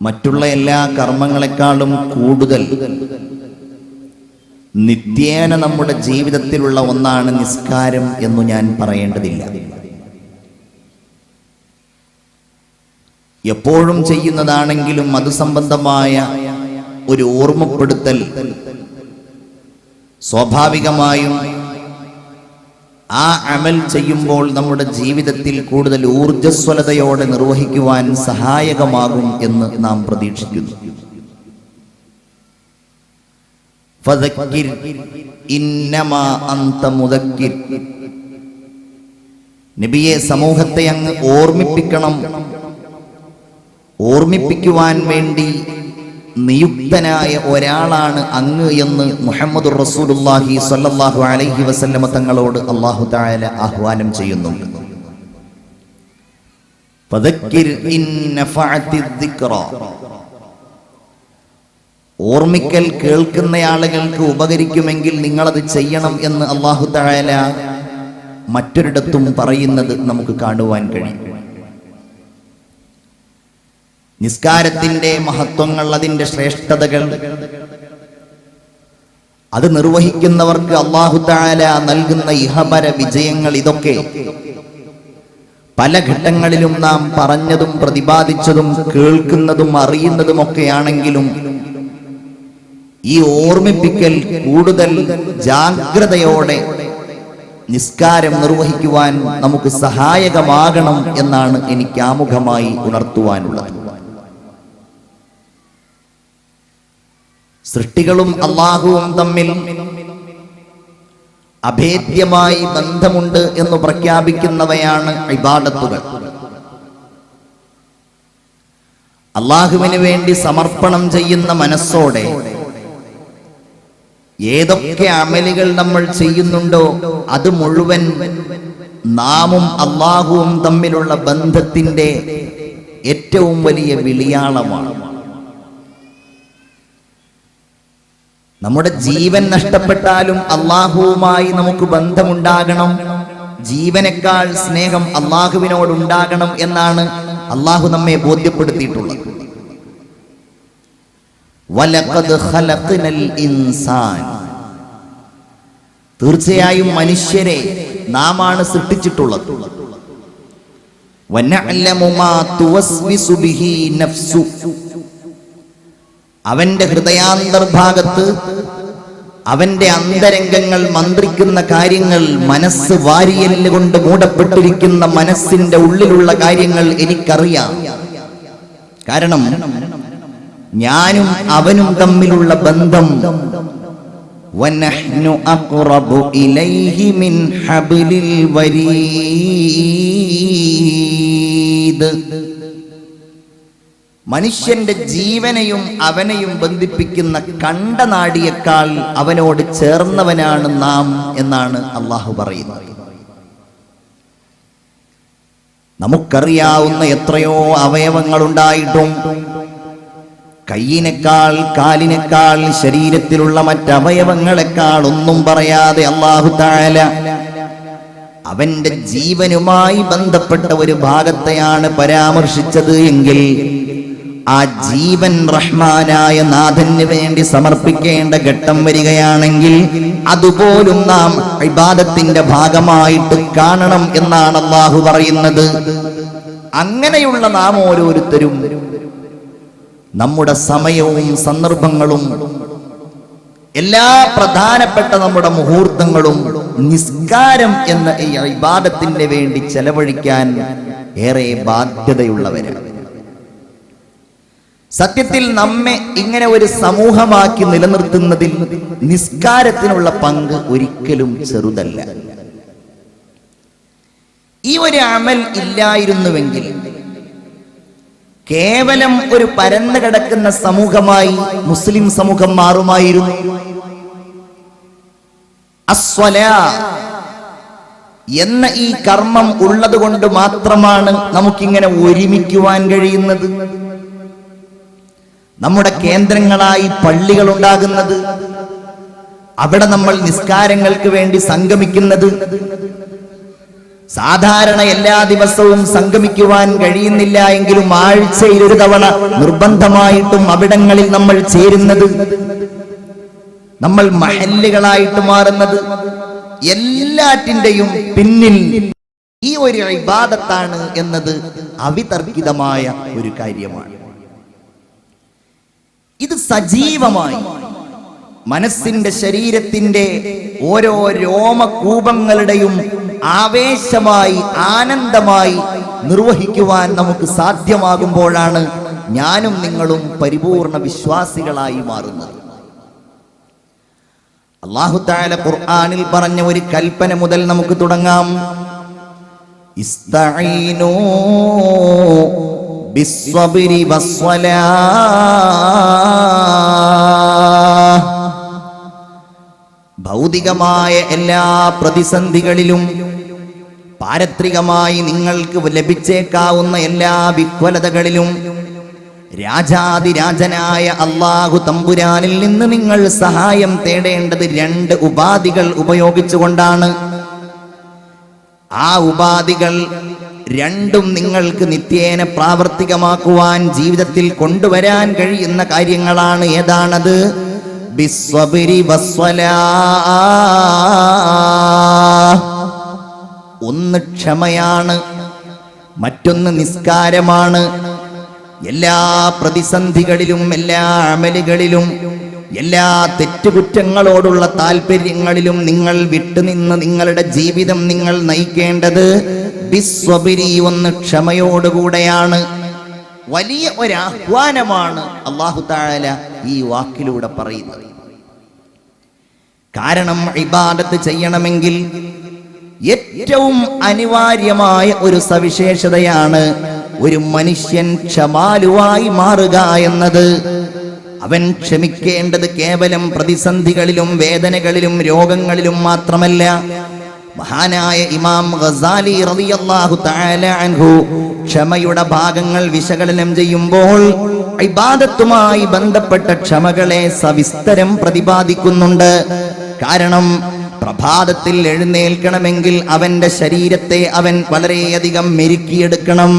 മറ്റുള്ള എല്ലാ കർമ്മങ്ങളെക്കാളും കൂടുതൽ നിത്യേന നമ്മുടെ ജീവിതത്തിലുള്ള ഒന്നാണ് നിസ്കാരം എന്നു ഞാൻ പറയേണ്ടതില്ല. എപ്പോഴും ചെയ്യുന്നതാണെങ്കിലും അത് സംബന്ധമായ ഒരു ഓർമ്മപ്പെടുത്തൽ സ്വാഭാവികമായും ആ അമൽ ചെയ്യുമ്പോൾ നമ്മുടെ ജീവിതത്തിൽ കൂടുതൽ ഊർജ്ജസ്വലതയോടെ നിർവഹിക്കുവാൻ സഹായകമാകും എന്ന് നാം പ്രതീക്ഷിക്കുന്നു. ഫദക്കിർ ഇന്നമാ അന്ത മുദക്കിർ. നബിയെ, സമൂഹത്തെ അങ്ങ് ഓർമ്മിപ്പിക്കണം, ഓർമ്മിപ്പിക്കുവാൻ വേണ്ടി നിയുക്തനായ ഒരാളാണ് അങ്ങ് എന്ന് മുഹമ്മദുർ റസൂലുള്ളാഹി സ്വല്ലല്ലാഹു അലൈഹി വസല്ലമ തങ്ങളോട് അല്ലാഹു തആല ആഹ്വാനം ചെയ്യുന്നുണ്ട്. ഫദക്കിർ ഇൻ നഫഅത്തിദ് ദിക്റ. ഓർമ്മിക്കൽ കേൾക്കുന്ന ആളുകൾക്ക് ഉപകരിക്കുമെങ്കിൽ നിങ്ങളത് ചെയ്യണം എന്ന് അല്ലാഹു തആല മറ്റൊരിടത്തും പറയുന്നത് നമുക്ക് കാണുവാൻ കഴിയും. നിസ്കാരത്തിന്റെ മഹത്വങ്ങൾ, അതിന്റെ ശ്രേഷ്ഠതകൾ, അത് നിർവഹിക്കുന്നവർക്ക് അല്ലാഹു തആല നൽകുന്ന ഇഹപര വിജയങ്ങൾ, ഇതൊക്കെ പല ഘട്ടങ്ങളിലും നാം പറഞ്ഞതും പ്രതിപാദിച്ചതും കേൾക്കുന്നതും അറിയുന്നതുമൊക്കെയാണെങ്കിലും ഈ ഓർമ്മിപ്പിക്കൽ കൂടുതൽ ജാഗ്രതയോടെ നിസ്കാരം നിർവഹിക്കുവാൻ നമുക്ക് സഹായകമാകണം എന്നാണ് എനിക്ക് ആമുഖമായി ഉണർത്തുവാനുള്ളത്. സൃഷ്ടികളും അല്ലാഹുവും തമ്മിൽ അഭേദ്യമായി ബന്ധമുണ്ട് എന്ന് പ്രഖ്യാപിക്കുന്നവയാണ് ഇബാദത്തുകൾ. അല്ലാഹുവിന് വേണ്ടി സമർപ്പണം ചെയ്യുന്ന മനസ്സോടെ ഏതൊക്കെ അമലുകൾ നമ്മൾ ചെയ്യുന്നുണ്ടോ അത് മുഴുവൻ നാമും അല്ലാഹുവും തമ്മിലുള്ള ബന്ധത്തിന്റെ ഏറ്റവും വലിയ വിളിയാളമാണ്. നമ്മുടെ ജീവൻ നഷ്ടപ്പെട്ടാലും അല്ലാഹുവുമായി നമുക്ക് ബന്ധമുണ്ടാകണം. ജീവനേക്കാൾ സ്നേഹം അല്ലാഹുവിനോടുണ്ടാകണം എന്നാണ് അല്ലാഹു നമ്മെ ബോധ്യപ്പെടുത്തിയിട്ടുള്ളത്. വലഖദ് ഖലഖ്നൽ ഇൻസാൻ. തീർച്ചയായും മനുഷ്യരെ നാമാണ് സൃഷ്ടിച്ചിട്ടുള്ളത്. വനഅലമു മാ തുവസ്വിസു ബിഹി നഫ്സു. അവന്റെ ഹൃദയാന്തർഭാഗത്ത്, അവന്റെ അന്തരംഗങ്ങൾ മന്ത്രിക്കുന്ന കാര്യങ്ങൾ, മനസ്സ് വാരിയല് കൊണ്ട് മൂടപ്പെട്ടിരിക്കുന്ന മനസ്സിന്റെ ഉള്ളിലുള്ള കാര്യങ്ങൾ എനിക്കറിയാം. കാരണം ഞാനും അവനും തമ്മിലുള്ള ബന്ധം വനഹ്നു അഖ്റബു ഇലൈഹി മിൻ ഹബ്ലിൽ വരീദ്. മനുഷ്യന്റെ ജീവനെയും അവനെയും ബന്ധിപ്പിക്കുന്ന കണ്ടനാടിയേക്കാൾ അവനോട് ചേർന്നവനാണ് നാം എന്നാണ് അല്ലാഹു പറയുന്നത്. നമുക്കറിയാവുന്ന എത്രയോ അവയവങ്ങൾ ഉണ്ടായിട്ടും കയ്യിനേക്കാൾ, കാലിനേക്കാൾ, ശരീരത്തിലുള്ള മറ്റവയവങ്ങളെക്കാൾ ഒന്നും പറയാതെ അല്ലാഹു തആല അവന്റെ ജീവനുമായി ബന്ധപ്പെട്ട ഒരു ഭാഗത്തെയാണ് പരാമർശിച്ചത് എങ്കിൽ ആ ജീവൻ റഹ്മാനായ നാഥന് വേണ്ടി സമർപ്പിക്കേണ്ട ഘട്ടം വരികയാണെങ്കിൽ അതുപോലും നാം ഇബാദത്തിന്റെ ഭാഗമായിട്ട് കാണണം എന്നാണ് അല്ലാഹു പറയുന്നത്. അങ്ങനെയുള്ള നാം ഓരോരുത്തരും നമ്മുടെ സമയവും സന്ദർഭങ്ങളും എല്ലാ പ്രധാനപ്പെട്ട നമ്മുടെ മുഹൂർത്തങ്ങളും നിസ്കാരം എന്ന ഈ ഇബാദത്തിന് വേണ്ടി ചെലവഴിക്കാൻ ഏറെ ബാധ്യതയുള്ളവരാണ്. സത്യത്തിൽ നമ്മെ ഇങ്ങനെ ഒരു സമൂഹമാക്കി നിലനിർത്തുന്നതിൽ നിസ്കാരത്തിനുള്ള പങ്ക് ഒരിക്കലും ചെറുതല്ല. ഈ ഒരു അമൽ ഇല്ലായിരുന്നുവെങ്കിൽ കേവലം ഒരു പരന്നു കിടക്കുന്ന സമൂഹമായി മുസ്ലിം സമൂഹം മാറുമായിരുന്നു. അസ്വലാ എന്ന ഈ കർമ്മം ഉള്ളത് കൊണ്ട് മാത്രമാണ് നമുക്കിങ്ങനെ ഒരുമിക്കുവാൻ കഴിയുന്നത്. നമ്മുടെ കേന്ദ്രങ്ങളായി പള്ളികൾ ഉണ്ടാകുന്നത്, അവിടെ നമ്മൾ നിസ്കാരങ്ങൾക്ക് വേണ്ടി സംഗമിക്കുന്നത്, സാധാരണ എല്ലാ ദിവസവും സംഗമിക്കുവാൻ കഴിയുന്നില്ല എങ്കിലും ആഴ്ചയിൽ ഒരു തവണ നിർബന്ധമായിട്ടും അവിടങ്ങളിൽ നമ്മൾ ചേരുന്നത്, നമ്മൾ മഹല്ലുകളായിട്ട് മാറുന്നത്, എല്ലാറ്റിന്റെയും പിന്നിൽ ഈ ഒരു ഇബാദത്താണ് എന്നത് അവിതർക്കിതമായ ഒരു കാര്യമാണ്. ഇത് സജീവമായി മനസ്സിന്റെ ശരീരത്തിന്റെ ഓരോ രോമകൂപങ്ങളുടെയും ആവേശമായി ആനന്ദമായി നിർവഹിക്കുവാൻ നമുക്ക് സാധ്യമാകുമ്പോഴാണ് ഞാനും നിങ്ങളും പരിപൂർണ വിശ്വാസികളായി മാറുന്നത്. അല്ലാഹു തആല ഖുർആനിൽ പറഞ്ഞ ഒരു കൽപ്പന മുതൽ നമുക്ക് തുടങ്ങാം. ഇസ്തഈനൂ ബിസ്സബ്രി വസ്സലാഹ്. ഭൗതികമായ എല്ലാ പ്രതിസന്ധികളിലും പാരത്രികമായി നിങ്ങൾക്ക് ലഭിച്ചേക്കാവുന്ന എല്ലാ വിഹ്വലതകളിലും രാജാതിരാജനായ അല്ലാഹു തമ്പുരാനിൽ നിന്ന് നിങ്ങൾ സഹായം തേടേണ്ടത് രണ്ട് ഉപാധികൾ ഉപയോഗിച്ചുകൊണ്ടാണ്. ആ ഉപാധികൾ രണ്ടും നിങ്ങൾക്ക് നിത്യേന പ്രാവർത്തികമാക്കുവാൻ ജീവിതത്തിൽ കൊണ്ടുവരാൻ കഴിയുന്ന കാര്യങ്ങളാണ്. ഏതാണത്? ബിസ്സബ്രി വസ്സലാഹ്. ഒന്ന് ക്ഷമയാണ്, മറ്റൊന്ന് നിസ്കാരമാണ്. എല്ലാ പ്രതിസന്ധികളിലും എല്ലാ അമലുകളിലും എല്ലാ തെറ്റുകുറ്റങ്ങളോടുള്ള താല്പര്യങ്ങളിലും നിങ്ങൾ വിട്ടുനിന്ന് നിങ്ങളുടെ ജീവിതം നിങ്ങൾ നയിക്കേണ്ടത് ബിസ്സബ്രി, ഒന്ന് ക്ഷമയോടുകൂടെയാണ്. വലിയ ഒരാഹ്വാനമാണ് അല്ലാഹു തആല ഈ വാക്കിലൂടെ പറയുന്നത്. കാരണം ഇബാദത്ത് ചെയ്യണമെങ്കിൽ ഏറ്റവും അനിവാര്യമായ ഒരു സവിശേഷതയാണ് ഒരു മനുഷ്യൻ ക്ഷമാലുവായി മാറുക എന്നത്. അവൻ ക്ഷമിക്കേണ്ടത് കേവലം പ്രതിസന്ധികളിലും വേദനകളിലും രോഗങ്ങളിലും മാത്രമല്ല. മഹാനായ ഇമാം ഗസാലി റളിയല്ലാഹു തആല അൻഹു ക്ഷമയുടെ ഭാഗങ്ങൾ വിശകലനം ചെയ്യുമ്പോൾ ഇബാദത്തുമായി ബന്ധപ്പെട്ട ക്ഷമകളെ സവിസ്തരം പ്രതിപാദിക്കുന്നുണ്ട്. കാരണം പ്രഭാതത്തിൽ എഴുന്നേൽക്കണമെങ്കിൽ അവന്റെ ശരീരത്തെ അവൻ വളരെയധികം മെരുക്കിയെടുക്കണം.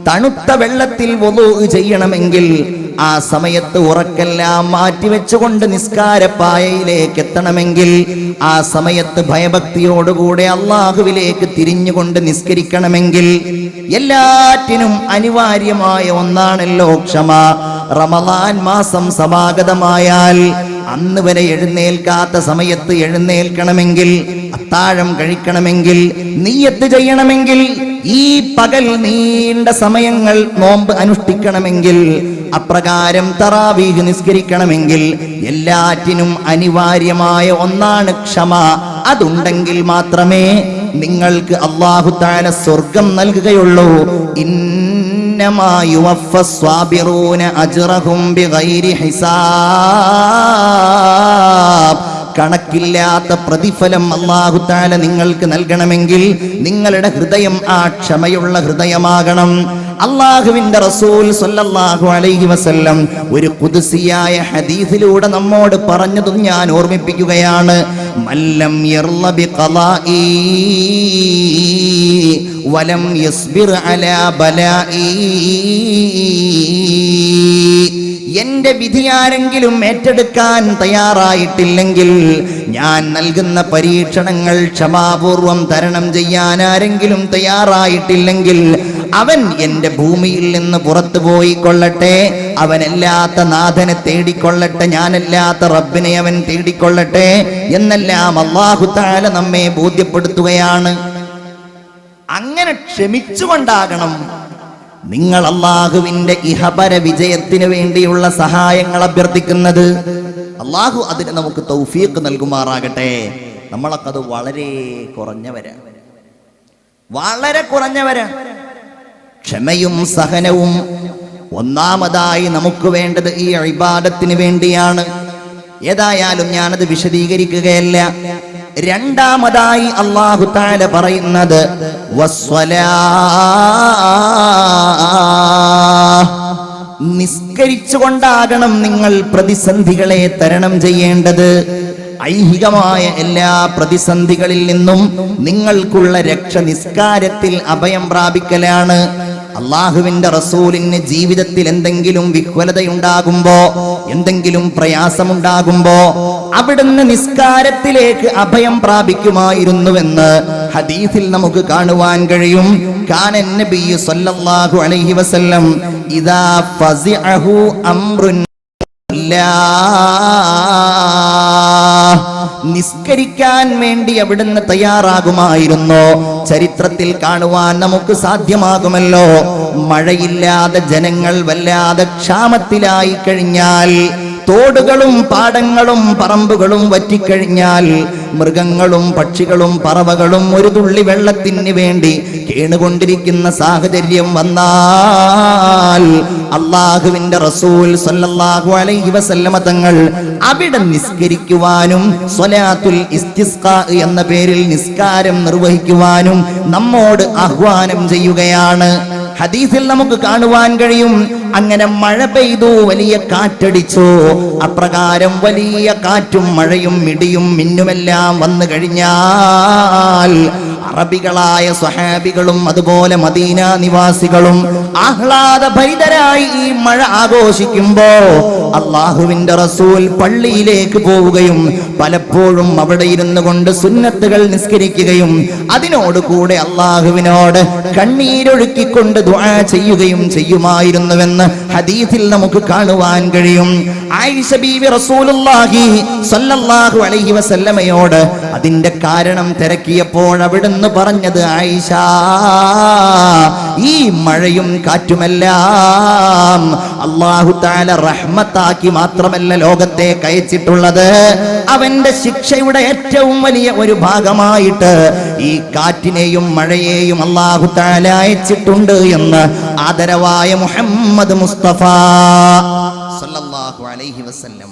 തണുത്ത വെള്ളത്തിൽ വുളൂ ചെയ്യണമെങ്കിൽ ആ സമയത്ത് ഉറക്കെല്ലാം മാറ്റിവെച്ചുകൊണ്ട് നിസ്കാരപ്പായയിലേക്ക് എത്തണമെങ്കിൽ ആ സമയത്ത് ഭയഭക്തിയോടുകൂടെ അല്ലാഹുവിലേക്ക് തിരിഞ്ഞുകൊണ്ട് നിസ്കരിക്കണമെങ്കിൽ എല്ലാറ്റിനും അനിവാര്യമായ ഒന്നാണല്ലോ ക്ഷമ. റമളാൻ മാസം സമാഗതമായാൽ അന്ന് വരെ എഴുന്നേൽക്കാത്ത സമയത്ത് എഴുന്നേൽക്കണമെങ്കിൽ, അത്താഴം കഴിക്കണമെങ്കിൽ, നിയ്യത്ത് ചെയ്യണമെങ്കിൽ, ഈ പകൽ നീണ്ട സമയങ്ങൾ നോമ്പ് അനുഷ്ഠിക്കണമെങ്കിൽ, അപ്രകാരം തറാവീഹ് നിസ്കരിക്കണമെങ്കിൽ എല്ലാറ്റിനും അനിവാര്യമായ ഒന്നാണ് ക്ഷമ. അതുണ്ടെങ്കിൽ മാത്രമേ നിങ്ങൾക്ക് അല്ലാഹു തആല സ്വർഗം നൽകുകയുള്ളൂ. ഇന്നമാ യുവഫസ്വാബിറൂന അജ്റഹും ബിഗൈരി ഹിസാബ്. കണക്കില്ലാത്ത പ്രതിഫലം അല്ലാഹു തആല നിങ്ങൾക്ക് നൽകണമെങ്കിൽ നിങ്ങളുടെ ഹൃദയം ആ ക്ഷമയുള്ള ഹൃദയമാകണം. അല്ലാഹുവിന്റെ റസൂൽ സ്വല്ലല്ലാഹു അലൈഹി വസല്ലം ഒരു ഖുദ്സിയായ ഹദീസിലൂടെ നമ്മോട് പറഞ്ഞതും ഞാൻ ഓർമ്മിപ്പിക്കുകയാണ്. മല്ലം യർള ബിഖലാഇ വലം യസ്ബിർ അലാ ബലാഇ. എന്റെ വിധി ആരെങ്കിലും ഏറ്റെടുക്കാൻ തയ്യാറായിട്ടില്ലെങ്കിൽ, ഞാൻ നൽകുന്ന പരീക്ഷണങ്ങൾ ക്ഷമാപൂർവം തരണം ചെയ്യാൻ ആരെങ്കിലും തയ്യാറായിട്ടില്ലെങ്കിൽ, അവൻ എന്റെ ഭൂമിയിൽ നിന്ന് പുറത്തു പോയിക്കൊള്ളട്ടെ, അവനല്ലാത്ത നാഥനെ തേടിക്കൊള്ളട്ടെ, ഞാനല്ലാത്ത റബ്ബിനെ അവൻ തേടിക്കൊള്ളട്ടെ എന്നെല്ലാം അല്ലാഹു തആല നമ്മെ ബോധ്യപ്പെടുത്തുകയാണ്. അങ്ങനെ ക്ഷമിച്ചുകൊണ്ടാകണം നിങ്ങൾ അല്ലാഹുവിന്റെ ഇഹപര വിജയത്തിന് വേണ്ടിയുള്ള സഹായങ്ങൾ അഭ്യർത്ഥിക്കുന്നത്. അല്ലാഹു അതിന് നമുക്ക് തൗഫീഖ് നൽകുമാറാകട്ടെ. നമ്മളൊക്കെ അത് വളരെ കുറഞ്ഞവരാ. ക്ഷമയും സഹനവും ഒന്നാമതായി നമുക്ക് വേണ്ടത് ഈ ഇബാദത്തിന് വേണ്ടിയാണ്. ഏതായാലും ഞാനത് വിശദീകരിക്കുകയല്ല. രണ്ടാമതായി അല്ലാഹു തആല പറയുന്നത് വസ്സലാഹ്. നിസ്കരിച്ചുകൊണ്ടാകണം നിങ്ങൾ പ്രതിസന്ധികളെ തരണം ചെയ്യേണ്ടത്. ഐഹികമായ എല്ലാ പ്രതിസന്ധികളിൽ നിന്നും നിങ്ങൾക്കുള്ള രക്ഷ നിസ്കാരത്തിൽ അഭയം പ്രാപിക്കലാണ്. അള്ളാഹുവിന്റെ റസൂലിന് ജീവിതത്തിൽ എന്തെങ്കിലും വിഹ്വലതയുണ്ടാകുമ്പോ, എന്തെങ്കിലും പ്രയാസമുണ്ടാകുമ്പോ അവിടുന്ന് നിസ്കാരത്തിലേക്ക് അഭയം പ്രാപിക്കുമായിരുന്നുവെന്ന് ഹദീസിൽ നമുക്ക് കാണുവാൻ കഴിയും. കാനൻ നബിയ്യു സ്വല്ലല്ലാഹു അലൈഹി വസല്ലം ഇദാ ഫസിഅഹു അംറുൻ നിസ്കരിക്കാൻ വേണ്ടി അവിടുന്ന് തയ്യാറാകുമായിരുന്നു. ചരിത്രത്തിൽ കാണുവാൻ നമുക്ക് സാധ്യമാകുമല്ലോ, മഴയില്ലാതെ ജനങ്ങൾ വല്ലാതെ ക്ഷാമത്തിലായി കഴിഞ്ഞാൽ, തോടുകളും പാടങ്ങളും പറമ്പുകളും വറ്റിക്കഴിഞ്ഞാൽ, മൃഗങ്ങളും പക്ഷികളും പറവകളും ഒരു തുള്ളി വെള്ളത്തിന് വേണ്ടി കേണുകൊണ്ടിരിക്കുന്ന സാഹചര്യം വന്നാൽ അള്ളാഹുവിന്റെ റസൂൽ സ്വല്ലല്ലാഹു അലൈഹി വസല്ലമ തങ്ങൾ അവിടെ നിസ്കരിക്കുവാനും സ്വലാത്തുൽ ഇസ്തിസ്ഖാ എന്ന പേരിൽ നിസ്കാരം നിർവഹിക്കുവാനും നമ്മോട് ആഹ്വാനം ചെയ്യുകയാണ്. ഹദീസിൽ നമുക്ക് കാണുവാൻ കഴിയും, അങ്ങനെ മഴ പെയ്തു, വലിയ കാറ്റടിച്ചു. അപ്രകാരം വലിയ കാറ്റും മഴയും ഇടിയും മിന്നുമെല്ലാം വന്നു കഴിഞ്ഞാൽ അറബികളായ സ്വഹാബികളും അതുപോലെ മദീന നിവാസികളും ആഹ്ലാദഭരിതരായി ഈ മഴ ആഘോഷിക്കുമ്പോ അള്ളാഹുവിന്റെ റസൂൽ പള്ളിയിലേക്ക് പോവുകയും പലപ്പോഴും അവിടെ ഇരുന്നു കൊണ്ട് സുന്നത്തുകൾ നിസ്കരിക്കുകയും അതിനോടുകൂടെ അള്ളാഹുവിനോട് കണ്ണീരൊഴുക്കിക്കൊണ്ട് ദുആ ചെയ്യുകയും ചെയ്യുമായിരുന്നുവെന്ന് ഹദീസിൽ നമുക്ക് കാണുവാൻ കഴിയും. ആയിഷ ബീവി റസൂലുള്ളാഹി സ്വല്ലല്ലാഹു അലൈഹി വസല്ലമയോട് അതിന്റെ കാരണം തിരക്കിയപ്പോൾ അവിടുന്ന് പറഞ്ഞത്, ആയിഷ, ഈ മഴയും കാറ്റുമെല്ലാം അല്ലാഹു തആല റഹ്മത്താക്കി മാത്രമല്ല ലോകത്തേക്ക് അയച്ചിട്ടുള്ളത്, അവന്റെ ശിക്ഷയുടെ ഏറ്റവും വലിയ ഒരു ഭാഗമായിട്ട് ഈ കാറ്റിനെയും മഴയെയും അല്ലാഹു തആല അയച്ചിട്ടുണ്ട് എന്ന് ആദരവായ മുഹമ്മദ് മുസ്തഫ സല്ലല്ലാഹു അലൈഹി വസല്ലം